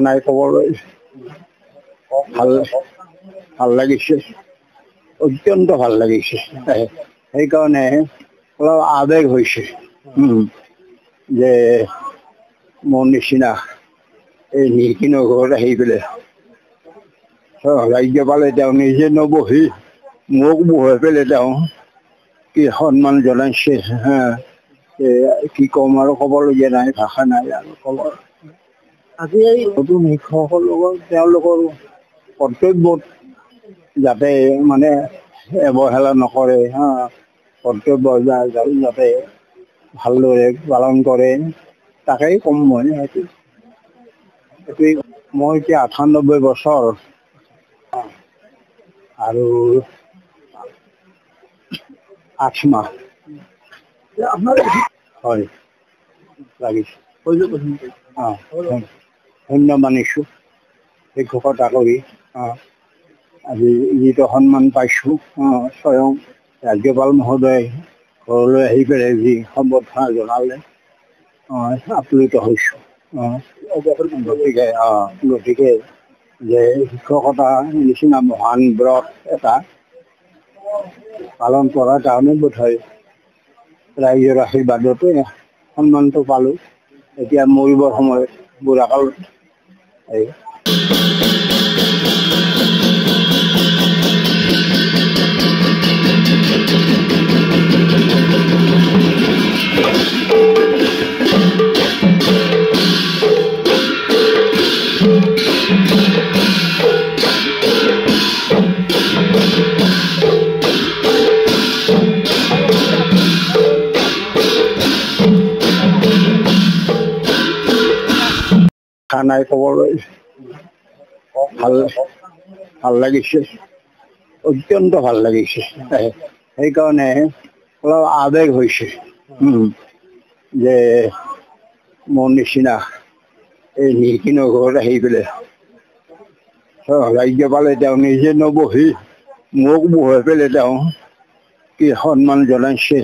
নাই ক'বলৈ ভাল ভাল লাগিছে অত্যন্ত ভাল লাগিছে সেইকাৰণে অলপ আৱেগ হৈছে যে মোৰ নিচিনা এই নীলকৃষ্ণ ঘৰত আহি পেলাই ৰাজ্যপালে তেওঁ নিজে নবহি মোক বহাই পেলাই তেওঁ কি সন্মান জনাইছে কি ক'ম আৰু ক'বলগীয়া নাই ভাষা নাই আৰু ক'ব আজি এই নতুন শিক্ষকসকলৰ লগত তেওঁলোকৰ কৰ্তব্যত যাতে মানে অৱহেলা নকৰে কৰ্তব্য যাতে ভালদৰে পালন কৰে তাকেই ক'ম মই এইটোৱেই মই এতিয়া ৯৮ বছৰ আৰু ৮ মাহ হয় লাগিছে ধন্য মানিছোঁ শিক্ষকৰ চাকৰি আজি যিটো সন্মান পাইছোঁ স্বয়ং ৰাজ্যপাল মহোদয় ঘৰলৈ আহি পেলাই যি সম্বৰ্ধনা জনালে আপ্লুত হৈছোঁ গতিকে যে শিক্ষকতা নিচিনা মহান ব্ৰত এটা পালন কৰাৰ কাৰণে বোধহয় ৰাইজৰ আশীৰ্বাদতে সন্মানটো পালোঁ এতিয়া মৰিবৰ সময়ত বুঢ়াকালত নাই ক'বলৈ ভাল ভাল লাগিছে অত্যন্ত ভাল লাগিছে সেইকাৰণে অলপ আৱেগ হৈছে যে মোৰ নিচিনা এই নীলকৃষ্ণ ঘৰত আহি পেলাই ৰাজ্যপালে তেওঁ নিজে নবহি মোক বহাই পেলাই তেওঁ কি সন্মান জনাইছে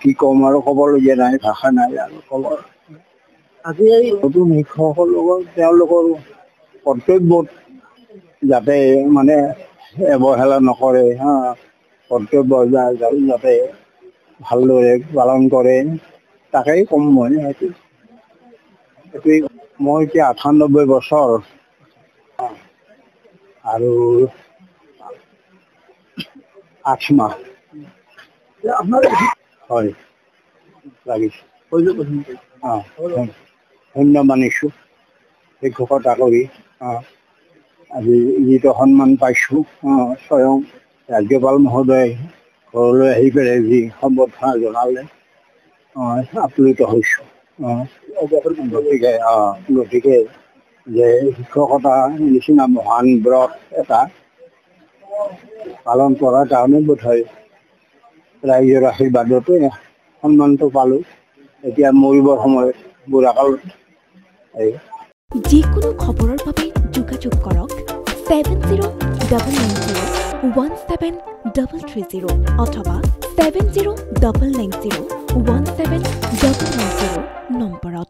কি ক'ম আৰু ক'বলগীয়া নাই ভাষা নাই আৰু ক'ব আজি এই নতুন শিক্ষকসকলৰ লগত তেওঁলোকৰ কৰ্তব্যত যাতে মানে অৱহেলা নকৰে কৰ্তব্য যাতে ভালদৰে পালন কৰে তাকেই ক'ম মই এইটোৱেই মই এতিয়া ৯৮ বছৰ আৰু ৮ মাহ হয় লাগিছে ধন্য মানিছোঁ শিক্ষকৰ চাকৰি আজি যিটো সন্মান পাইছোঁ স্বয়ং ৰাজ্যপাল মহোদয় ঘৰলৈ আহি পেলাই যি সম্বৰ্ধনা জনালে আপ্লুত হৈছোঁ গতিকে যে শিক্ষকতা নিচিনা মহান ব্ৰত এটা পালন কৰাৰ কাৰণে বোধহয় ৰাইজৰ আশীৰ্বাদতে সন্মানটো পালোঁ এতিয়া মৰিবৰ সময়ত বুঢ়াকালত যিকোনো খবৰৰ বাবে যোগাযোগ কৰক 7099017330 অথবা 7099017390 নম্বৰত।